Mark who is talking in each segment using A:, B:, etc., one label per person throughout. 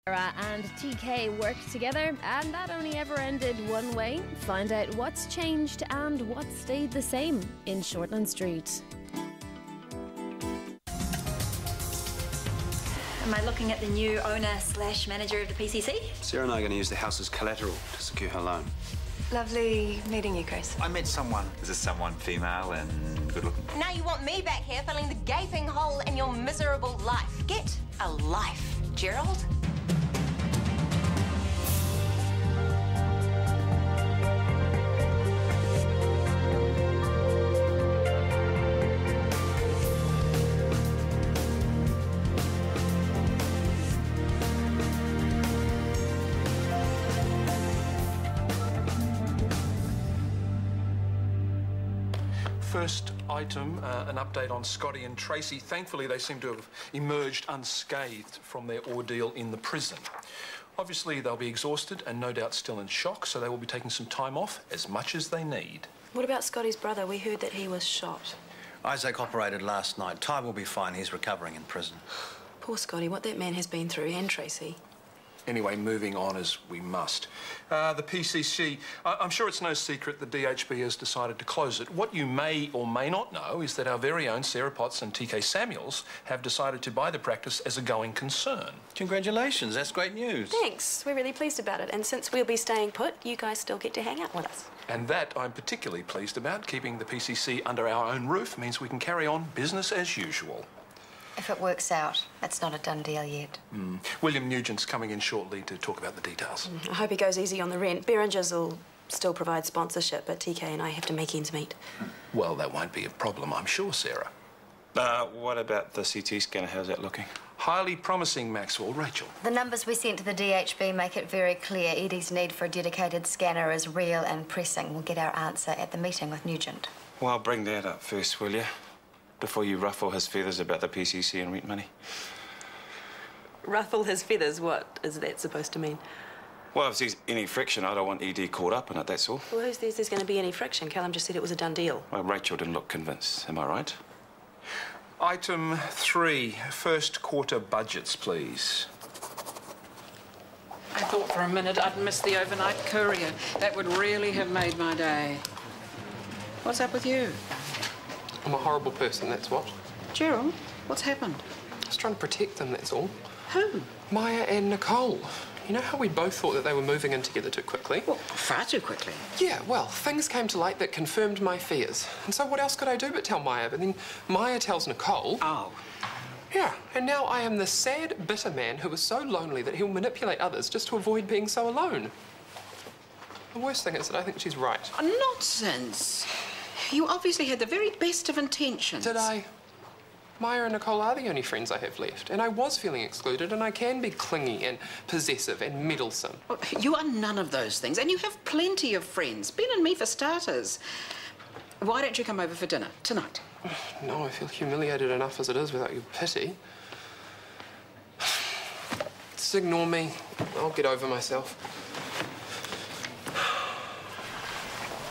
A: Sarah and TK work together, and that only ever ended one way. Find out what's changed and what stayed the same in Shortland Street.
B: Am I looking at the new owner/manager of the PCC?
C: Sarah and I are going to use the house as collateral to secure her loan.
D: Lovely meeting you, Chris.
E: I met someone. Is this someone female and good looking?
F: Now you want me back here filling the gaping hole in your miserable life. Get a life, Gerald.
G: First item, an update on Scotty and Tracy. Thankfully, they seem to have emerged unscathed from their ordeal in the prison. Obviously, they'll be exhausted and no doubt still in shock, so they will be taking some time off, as much as they need.
D: What about Scotty's brother? We heard that he was shot.
C: Isaac operated last night. Ty will be fine. He's recovering in prison.
D: Poor Scotty, what that man has been through, and Tracy.
G: Anyway, moving on as we must. The PCC, I'm sure it's no secret the DHB has decided to close it. What you may or may not know is that our very own Sarah Potts and TK Samuels have decided to buy the practice as a going concern.
C: Congratulations, that's great news.
D: Thanks, we're really pleased about it. And since we'll be staying put, you guys still get to hang out with us.
G: And that I'm particularly pleased about. Keeping the PCC under our own roof means we can carry on business as usual.
H: If it works out, that's not a done deal yet.
G: William Nugent's coming in shortly to talk about the details.
D: I hope he goes easy on the rent. Berenger's will still provide sponsorship, but TK and I have to make ends meet.
G: Well, that won't be a problem, I'm sure, Sarah.
E: What about the CT scanner? How's that looking?
G: Highly promising, Maxwell. Rachel?
H: The numbers we sent to the DHB make it very clear Edie's need for a dedicated scanner is real and pressing. We'll get our answer at the meeting with Nugent.
E: Well, bring that up first, will you? Before you ruffle his feathers about the PCC and rent money.
D: Ruffle his feathers? What is that supposed to mean?
E: Well, if there's any friction, I don't want ED caught up in it, that's all.
D: Well, who says there's going to be any friction? Callum just said it was a done deal.
E: Well, Rachel didn't look convinced, am I right?
G: Item 3, first quarter budgets, please.
I: I thought for a minute I'd missed the overnight courier. That would really have made my day. What's up with you?
J: I'm a horrible person, that's what.
I: Gerald, what's happened?
J: I was trying to protect them, that's all.
I: Who?
J: Maya and Nicole. You know how we both thought that they were moving in together too quickly?
I: Well, far too quickly.
J: Yeah, well, things came to light that confirmed my fears. And so what else could I do but tell Maya? But then Maya tells Nicole...
I: Oh.
J: Yeah, and now I am the sad, bitter man who is so lonely that he'll manipulate others just to avoid being so alone. The worst thing is that I think she's right.
I: Nonsense. You obviously had the very best of intentions.
J: Did I? Maya and Nicole are the only friends I have left, and I was feeling excluded, and I can be clingy and possessive and meddlesome.
I: Well, you are none of those things, and you have plenty of friends. Ben and me for starters. Why don't you come over for dinner tonight?
J: No, I feel humiliated enough as it is without your pity. Just ignore me. I'll get over myself.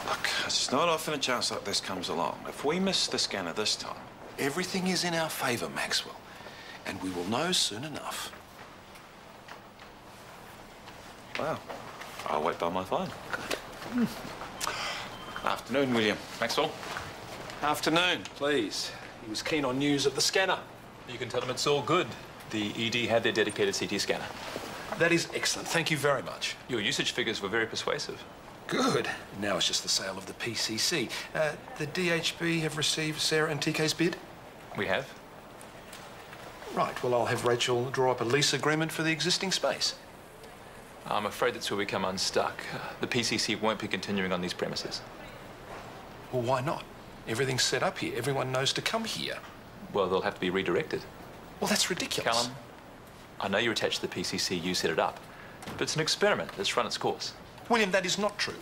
E: Look, it's not often a chance like this comes along. If we miss the scanner this time...
G: Everything is in our favour, Maxwell, and we will know soon enough.
E: Well, I'll wait by my phone. Afternoon, William. Maxwell. Afternoon.
G: Please. He was keen on news of the scanner.
K: You can tell them it's all good. The ED had their dedicated CT scanner.
G: That is excellent. Thank you very much.
K: Your usage figures were very persuasive.
G: Good. Now it's just the sale of the PCC. The DHB have received Sarah and TK's bid?
K: We have.
G: Right. Well, I'll have Rachel draw up a lease agreement for the existing space.
K: I'm afraid that's where we come unstuck. The PCC won't be continuing on these premises.
G: Well, why not? Everything's set up here. Everyone knows to come here.
K: Well, they'll have to be redirected.
G: Well, that's ridiculous.
K: Callum, I know you're attached to the PCC, you set it up. But it's an experiment that's run its course.
G: William, that is not true.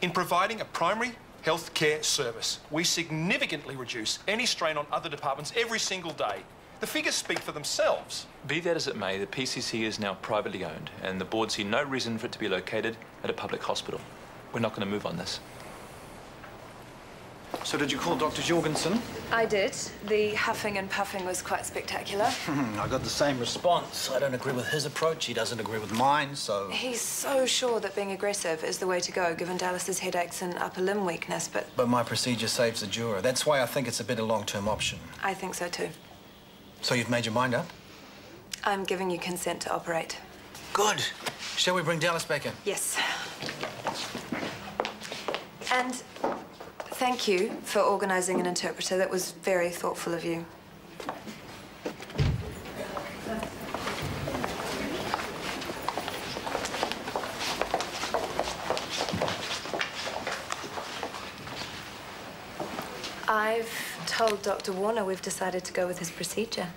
G: In providing a primary health care service, we significantly reduce any strain on other departments every single day. The figures speak for themselves.
K: Be that as it may, the PCC is now privately owned, and the board see no reason for it to be located at a public hospital. We're not going to move on this.
C: So did you call Dr. Jorgensen?
B: I did. The huffing and puffing was quite spectacular.
C: I got the same response. I don't agree with his approach. He doesn't agree with mine, so...
B: He's so sure that being aggressive is the way to go, given Dallas's headaches and upper limb weakness, but...
C: But my procedure saves the juror. That's why I think it's a better long-term option.
B: I think so too.
C: So you've made your mind up?
B: I'm giving you consent to operate.
C: Good. Shall we bring Dallas back in?
B: Yes. And thank you for organising an interpreter. That was very thoughtful of you. I've told Dr. Warner we've decided to go with his procedure.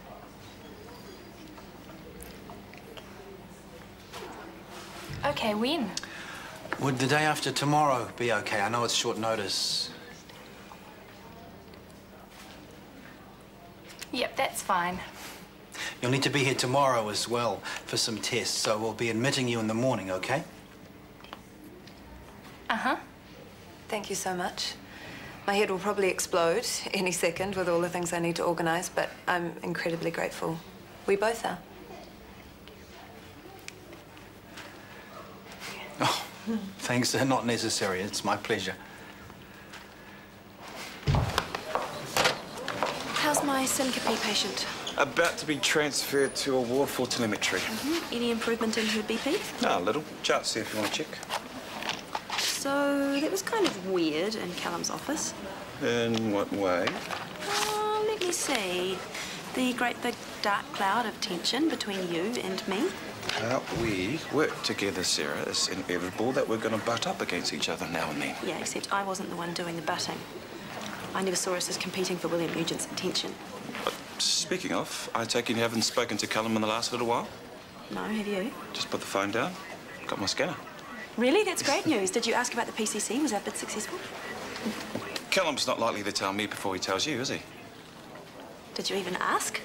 D: Okay, when?
C: Would the day after tomorrow be okay? I know it's short notice.
D: Yep, that's fine.
C: You'll need to be here tomorrow as well for some tests, so we'll be admitting you in the morning, okay?
D: Uh-huh.
B: Thank you so much. My head will probably explode any second with all the things I need to organise, but I'm incredibly grateful. We both are.
C: Oh, thanks. They're not necessary. It's my pleasure.
D: How's my syncope patient?
E: About to be transferred to a ward for telemetry.
D: Any improvement in her BP?
E: No, a little. Chat, see if you want to check.
D: So, that was kind of weird in Callum's office.
E: In what way?
D: Let me see. The great big dark cloud of tension between you and me.
E: We work together, Sarah. It's inevitable that we're going to butt up against each other now and then.
D: Yeah, except I wasn't the one doing the butting. I never saw us as competing for William Nugent's attention.
E: But speaking of, I take it you haven't spoken to Callum in the last little while?
D: No, have you?
E: Just put the phone down. Got my scanner.
D: Really? That's great news. Did you ask about the PCC? Was that bit successful?
E: Callum's not likely to tell me before he tells you, is he?
D: Did you even ask?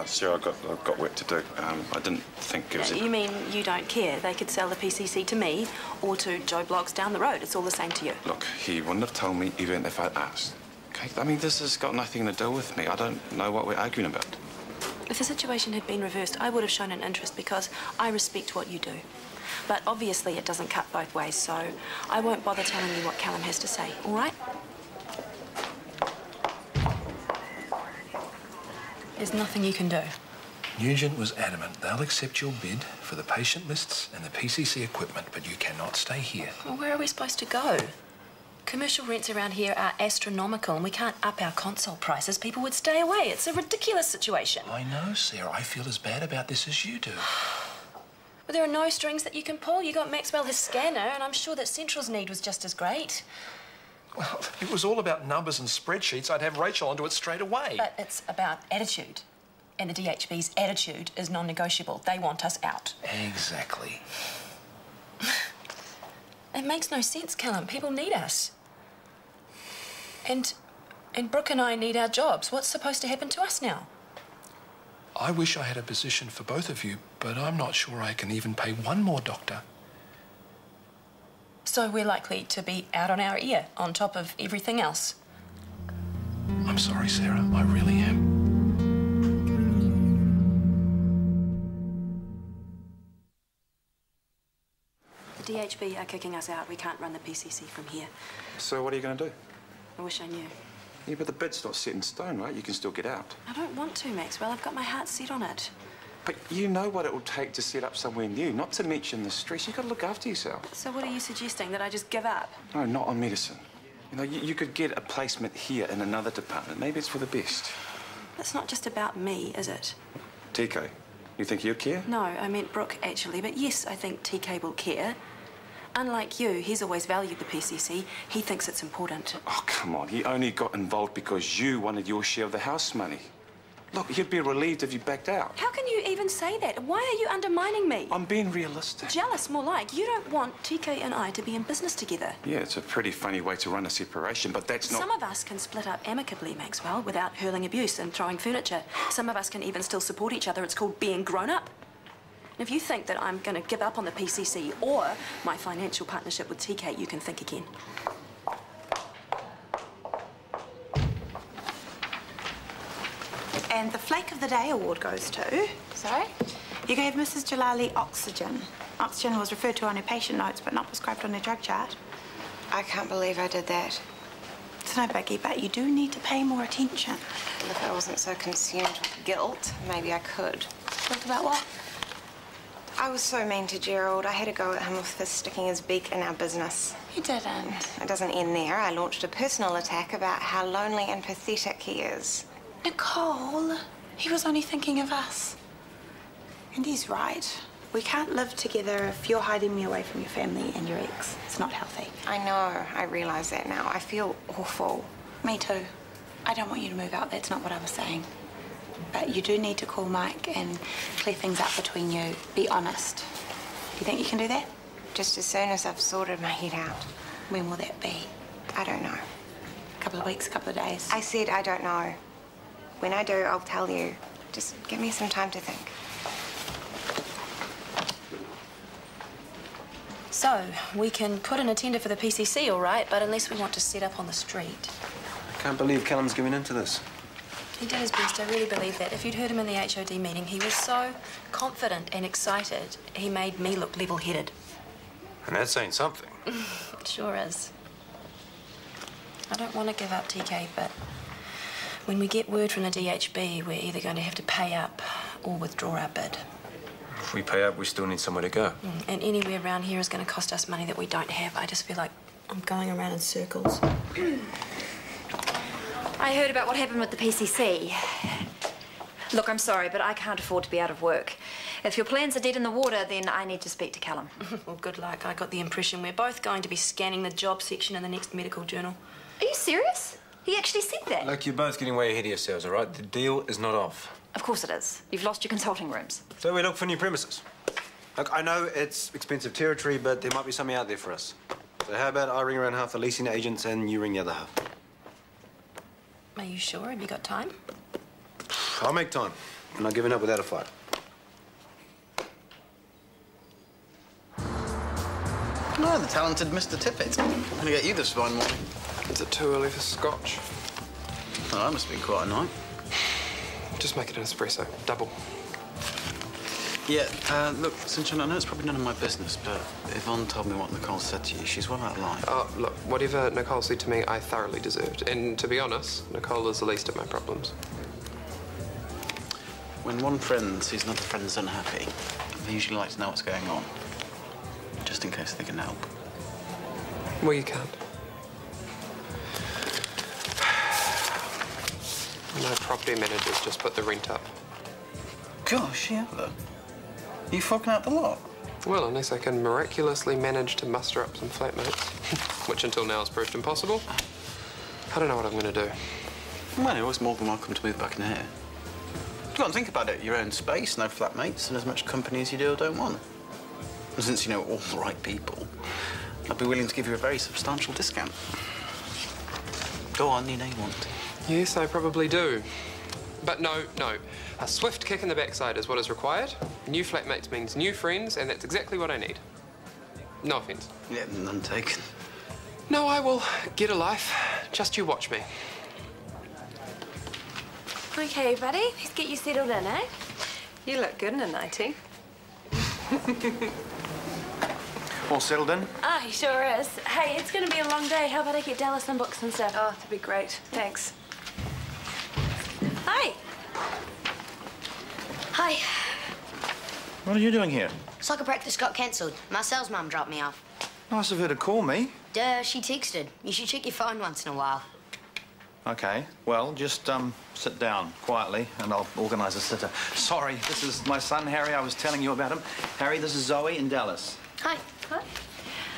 E: Sarah, I've got work to do. I didn't think it was...
D: You mean you don't care? They could sell the PCC to me or to Joe Bloggs down the road. It's all the same to you.
E: Look, he wouldn't have told me even if I'd asked. Okay? I mean, this has got nothing to do with me. I don't know what we're arguing about.
D: If the situation had been reversed, I would have shown an interest because I respect what you do. But obviously it doesn't cut both ways, so I won't bother telling you what Callum has to say, all right? There's nothing you can do.
G: Nugent was adamant they'll accept your bid for the patient lists and the PCC equipment, but you cannot stay here.
D: Well, where are we supposed to go? Commercial rents around here are astronomical and we can't up our console prices. People would stay away. It's a ridiculous situation.
G: I know, Sarah. I feel as bad about this as you do.
D: But there are no strings that you can pull. You got Maxwell his scanner, and I'm sure that Central's need was just as great.
G: Well, if it was all about numbers and spreadsheets, I'd have Rachel onto it straight away.
D: But it's about attitude. And the DHB's attitude is non-negotiable. They want us out.
G: Exactly.
D: It makes no sense, Callum. People need us. And Brooke and I need our jobs. What's supposed to happen to us now?
G: I wish I had a position for both of you, but I'm not sure I can even pay one more doctor.
D: So we're likely to be out on our ear, on top of everything else.
G: I'm sorry, Sarah. I really am.
D: The DHB are kicking us out. We can't run the PCC from here.
E: So what are you going to do?
D: I wish I knew.
E: Yeah, but the bid's not set in stone, right? You can still get out.
D: I don't want to, Maxwell. I've got my heart set on it.
E: But you know what it will take to set up somewhere new, not to mention the stress. You've got to look after yourself.
D: So what are you suggesting, that I just give up?
E: No, not on medicine. You know, you could get a placement here in another department. Maybe it's for the best.
D: That's not just about me, is it?
E: TK, you think he'll care?
D: No, I meant Brooke, actually. But yes, I think TK will care. Unlike you, he's always valued the PCC. He thinks it's important.
E: Oh, come on. He only got involved because you wanted your share of the house money. Look, he'd be relieved if you backed out.
D: How can you even say that? Why are you undermining me?
E: I'm being realistic.
D: Jealous, more like. You don't want TK and I to be in business together.
E: Yeah, it's a pretty funny way to run a separation, but that's not...
D: Some of us can split up amicably, Maxwell, without hurling abuse and throwing furniture. Some of us can even still support each other. It's called being grown up. And if you think that I'm going to give up on the PCC or my financial partnership with TK, you can think again.
L: And the Flake of the Day award goes to... Sorry? You gave Mrs. Jalali oxygen. Oxygen was referred to on her patient notes, but not prescribed on her drug chart.
B: I can't believe I did that.
L: It's no biggie, but you do need to pay more attention.
B: If I wasn't so consumed with guilt, maybe I could.
L: Talk about what?
B: I was so mean to Gerald. I had a go at him for sticking his beak in our business.
L: You didn't.
B: It doesn't end there. I launched a personal attack about how lonely and pathetic he is.
L: Nicole, he was only thinking of us. And he's right. We can't live together if you're hiding me away from your family and your ex. It's not healthy.
B: I know. I realise that now. I feel awful.
L: Me too. I don't want you to move out. That's not what I was saying. But you do need to call Mike and clear things up between you. Be honest. Do you think you can do that?
B: Just as soon as I've sorted my head out.
L: When will that be?
B: I don't know.
L: A couple of weeks, a couple of days?
B: I said I don't know. When I do, I'll tell you. Just give me some time to think.
D: So, we can put in a tender for the PCC, all right, but unless we want to set up on the street.
M: I can't believe Callum's giving in to this.
D: He did his best, I really believe that. If you'd heard him in the HOD meeting, he was so confident and excited, he made me look level-headed.
M: And that's saying something.
D: It sure is. I don't want to give up, TK, but when we get word from the DHB, we're either going to have to pay up or withdraw our bid.
M: If we pay up, we still need somewhere to go.
D: And anywhere around here is going to cost us money that we don't have. I just feel like I'm going around in circles.
N: I heard about what happened with the PCC. Look, I'm sorry, but I can't afford to be out of work. If your plans are dead in the water, then I need to speak to Callum.
D: Well, good luck. I got the impression we're both going to be scanning the job section in the next medical journal.
N: Are you serious? He actually said that?
M: Look, you're both getting way ahead of yourselves, all right? The deal is not off.
N: Of course it is. You've lost your consulting rooms.
M: So we look for new premises. Look, I know it's expensive territory, but there might be something out there for us. So how about I ring around half the leasing agents and you ring the other half?
D: Are you sure? Have you got time?
M: I'll make time. I'm not giving up without a fight.
O: No, the talented Mr. Tippett. I'm gonna get you this fine morning.
J: Is it too early for scotch?
O: Oh, that must have been quite a night.
J: Just make it an espresso, double.
O: Yeah, look, Sunshine, I know it's probably none of my business, but Yvonne told me what Nicole said to you. She's well out of line.
J: Look, whatever Nicole said to me, I thoroughly deserved. And to be honest, Nicole is the least of my problems.
O: When one friend sees another friend's unhappy, they usually like to know what's going on, just in case they can help.
J: Well, you can't. No property managers just put the rent up.
O: Gosh, yeah, look. Are you forking out the lot?
J: Well, unless I can miraculously manage to muster up some flatmates, which until now has proved impossible, I don't know what I'm going to do.
O: Well, you're always more than welcome to move back in here. You got to think about it. Your own space, no flatmates, and as much company as you do or don't want. And since you know all the right people, I'd be willing to give you a very substantial discount. Go on, you know you want to.
J: Yes, I probably do. But no. A swift kick in the backside is what is required. New flatmates means new friends, and that's exactly what I need. No offence.
O: Yeah, none taken.
J: No, I will get a life. Just you watch me.
N: OK, buddy, let's get you settled in, eh?
B: You look good in a nightie.
M: All settled in?
N: Ah, he sure is. Hey, it's going to be a long day. How about I get Dallas some books and stuff?
B: Oh, that'd be great. Thanks.
N: Hi.
P: Hi.
C: What are you doing here?
P: Soccer practice got cancelled. Marcel's mum dropped me off.
C: Nice of her to call me.
P: Duh, she texted. You should check your phone once in a while.
C: OK, well, just sit down quietly and I'll organise a sitter. Sorry, this is my son, Harry. I was telling you about him. Harry, this is Zoe and Dallas.
P: Hi.
B: Hi.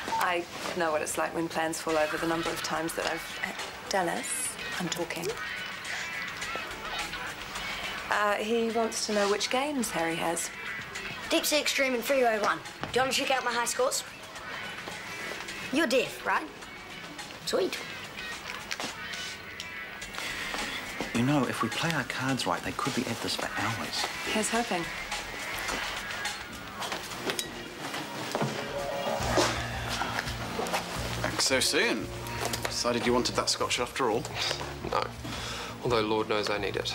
B: I know what it's like when plans fall over, the number of times that I've... Dallas, I'm talking. He wants to know which games Harry has.
P: Deep Sea Extreme and Freeway 1. Do you want to check out my high scores? You're deaf, right? Sweet.
C: You know, if we play our cards right, they could be at this for hours.
B: Here's hoping.
O: Back so soon. Decided you wanted that scotch after all?
J: No. Although Lord knows I need it.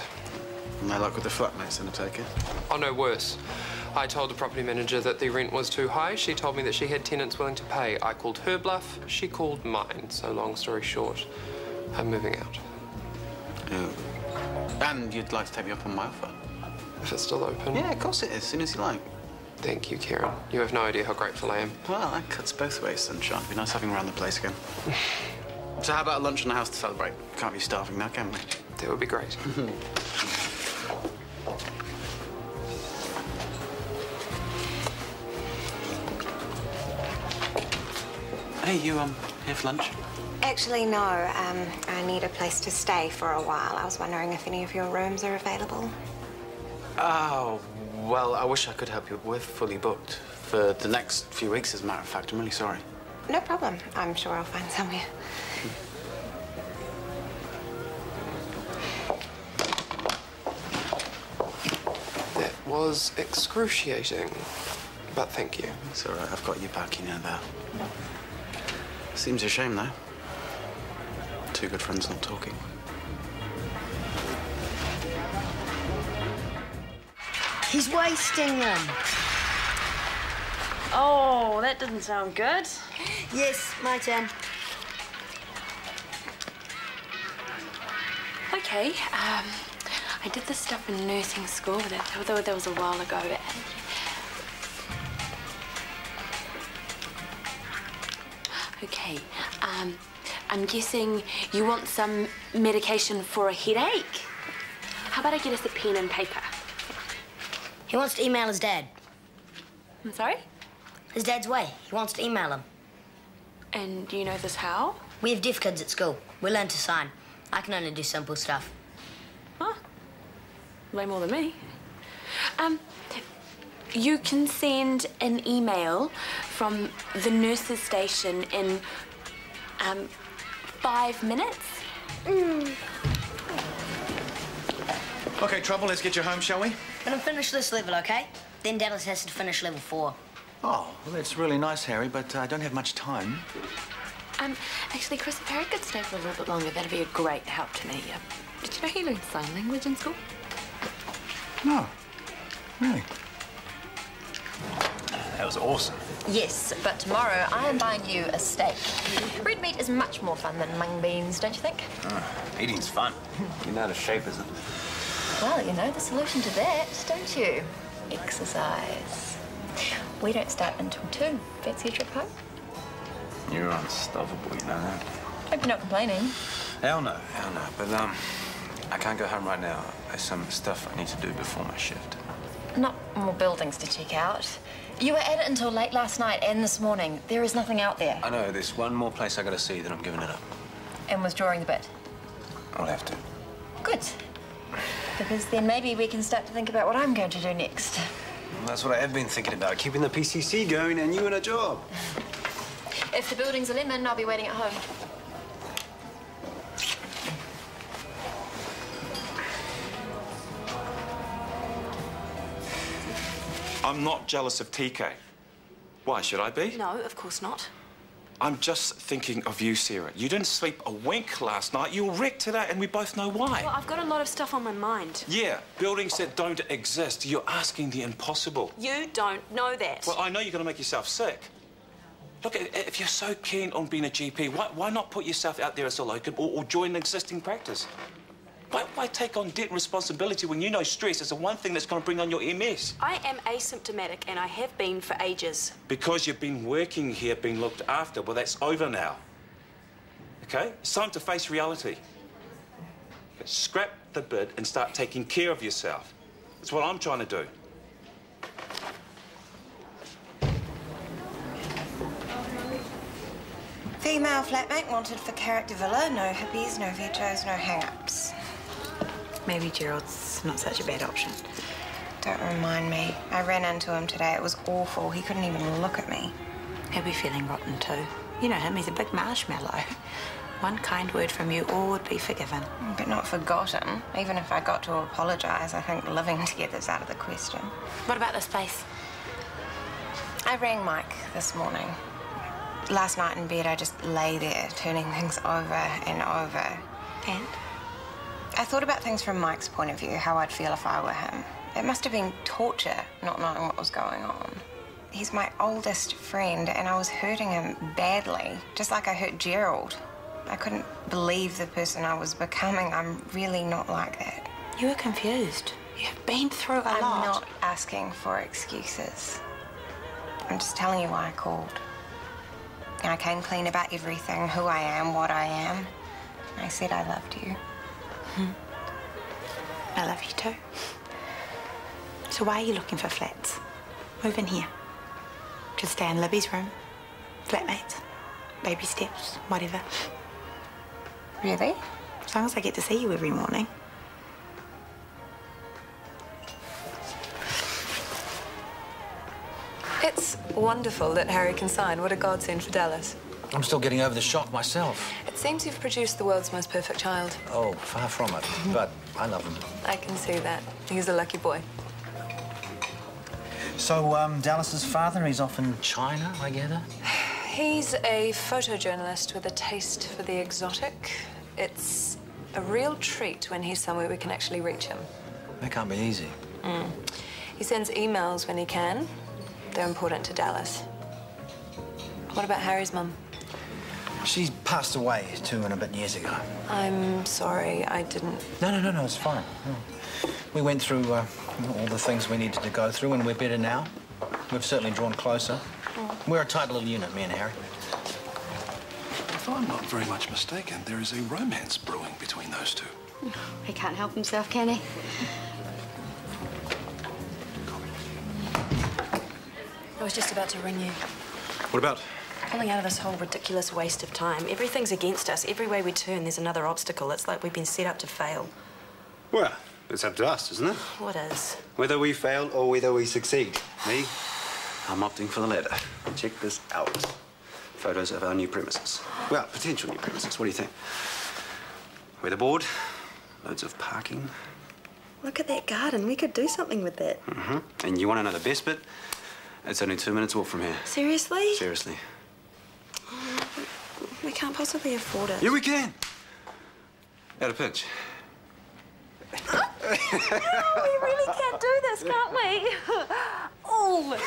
O: No luck with the flatmates, then I take it?
J: Oh, no, worse. I told the property manager that the rent was too high. She told me that she had tenants willing to pay. I called her bluff. She called mine. So long story short, I'm moving out.
O: And you'd like to take me up on my offer?
J: If it's still open?
O: Yeah, of course it is. As soon as you like.
J: Thank you, Kieran. You have no idea how grateful I am.
O: Well, that cuts both ways, sunshine. It'd be nice having you around the place again. So how about a lunch in the house to celebrate? Can't be starving now, can we?
J: That would be great.
O: Hey, you, here for lunch?
B: Actually, no. I need a place to stay for a while. I was wondering if any of your rooms are available.
O: Oh, well, I wish I could help you. We're fully booked for the next few weeks, as a matter of fact. I'm really sorry.
B: No problem. I'm sure I'll find somewhere.
J: That was excruciating, but thank you.
O: It's all right. I've got you back, you know that. Seems a shame, though. Two good friends not talking.
P: He's wasting them.
N: Oh, that didn't sound good.
P: Yes, my turn.
D: Okay, I did this stuff in nursing school, but that was a while ago. Okay, I'm guessing you want some medication for a headache? How about I get us a pen and paper?
P: He wants to email his dad.
D: I'm sorry?
P: His dad's way. He wants to email him.
D: And do you know this how?
P: We have deaf kids at school. We learn to sign. I can only do simple stuff.
D: Huh? Way more than me. You can send an email from the nurses' station in 5 minutes.
C: OK, Trouble, let's get you home, shall we?
P: Let him finish this level, OK? Then Dallas has to finish level 4.
C: Oh, well, that's really nice, Harry, but I don't have much time.
D: Actually, Chris, if Harry could stay for a little bit longer, that'd be a great help to me. Did you know he learned sign language in school?
C: No. Really? That was awesome.
N: Yes, but tomorrow I am buying you a steak. Red meat is much more fun than mung beans, don't you think?
M: Eating's fun. Getting out of shape isn't.
N: Well, you know the solution to that, don't you? Exercise. We don't start until 2. Fancy a trip home?
M: You're unstoppable, you know that.
N: Hope you're not complaining.
M: Hell no. But, I can't go home right now. There's some stuff I need to do before my shift.
N: Not more buildings to check out. You were at it until late last night and this morning. There is nothing out there.
M: I know. There's one more place I gotta see, then I'm giving it up.
N: And withdrawing the bid.
M: I'll have to.
N: Good. Because then maybe we can start to think about what I'm going to do next.
M: Well, that's what I have been thinking about, keeping the PCC going and you in a job.
N: If the building's a lemon, I'll be waiting at home.
E: I'm not jealous of TK. Why should I be?
D: No, of course not.
E: I'm just thinking of you, Sarah. You didn't sleep a wink last night. You were wrecked today, and we both know why.
D: Well, I've got a lot of stuff on my mind.
E: Yeah, buildings that don't exist. You're asking the impossible.
D: You don't know that.
E: Well, I know you're going to make yourself sick. Look, if you're so keen on being a GP, why not put yourself out there as a locum or join an existing practice? Why take on debt and responsibility when you know stress is the one thing that's going to bring on your MS?
D: I am asymptomatic, and I have been for ages.
E: Because you've been working here, being looked after. Well, that's over now. OK? It's time to face reality. Scrap the bid and start taking care of yourself. That's what I'm trying to do.
B: Female flatmate wanted for character villa. No hippies, no vegos, no hang-ups.
L: Maybe Gerald's not such a bad option.
B: Don't remind me. I ran into him today. It was awful. He couldn't even look at me.
L: He'll be feeling rotten too. You know him, he's a big marshmallow. One kind word from you, all would be forgiven.
B: But not forgotten. Even if I got to apologise, I think living together's out of the question.
D: What about this place?
B: I rang Mike this morning. Last night in bed, I just lay there, turning things over and over.
L: And? I thought about things from Mike's point of view, how I'd feel if I were him. It must have been torture not knowing what was going on. He's my oldest friend, and I was hurting him badly, just like I hurt Gerald. I couldn't believe the person I was becoming. I'm really not like that.
D: You were confused. You've been through a lot.
L: I'm not asking for excuses. I'm just telling you why I called. I came clean about everything, who I am, what I am. I said I loved you.
D: I love you too. So why are you looking for flats? Move in here. Could stay in Libby's room. Flatmates. Baby steps, whatever.
L: Really?
D: As long as I get to see you every morning.
B: It's wonderful that Harry can sign. What a godsend for Dallas.
C: I'm still getting over the shock myself.
B: It seems you've produced the world's most perfect child.
C: Oh, far from it. But I love him.
B: I can see that. He's a lucky boy.
C: So, Dallas's father, he's off in China, I gather?
B: He's a photojournalist with a taste for the exotic. It's a real treat when he's somewhere we can actually reach him.
C: That can't be easy.
B: He sends emails when he can. They're important to Dallas. What about Harry's mum?
C: She passed away 2 and a bit years ago.
B: I'm sorry, I didn't...
C: No, it's fine. No. We went through all the things we needed to go through, and we're better now. We've certainly drawn closer. We're a tight little unit, me and Harry.
G: If I'm not very much mistaken, there is a romance brewing between those two.
H: He can't help himself, can he?
D: I was just about to ring you.
M: What about?
D: Pulling out of this whole ridiculous waste of time. Everything's against us. Every way we turn, there's another obstacle. It's like we've been set up to fail.
M: Well, it's up to us, isn't it?
D: What is?
M: Whether we fail or whether we succeed. Me, I'm opting for the latter. Check this out. Photos of our new premises. Well, potential new premises. What do you think? Weatherboard, loads of parking.
D: Look at that garden. We could do something with that.
M: And you want to know the best bit? It's only 2 minutes walk from here.
D: Seriously?
M: Seriously.
D: We can't possibly afford it.
M: Yeah, we can. At a pinch.
D: No, we really can't do this, can't we? Oh!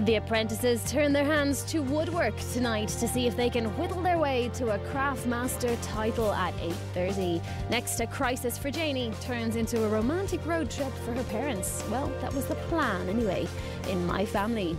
A: The apprentices turn their hands to woodwork tonight to see if they can whittle their way to a Craftmaster title at 8:30. Next, a crisis for Janie turns into a romantic road trip for her parents. Well, that was the plan anyway, in My Family.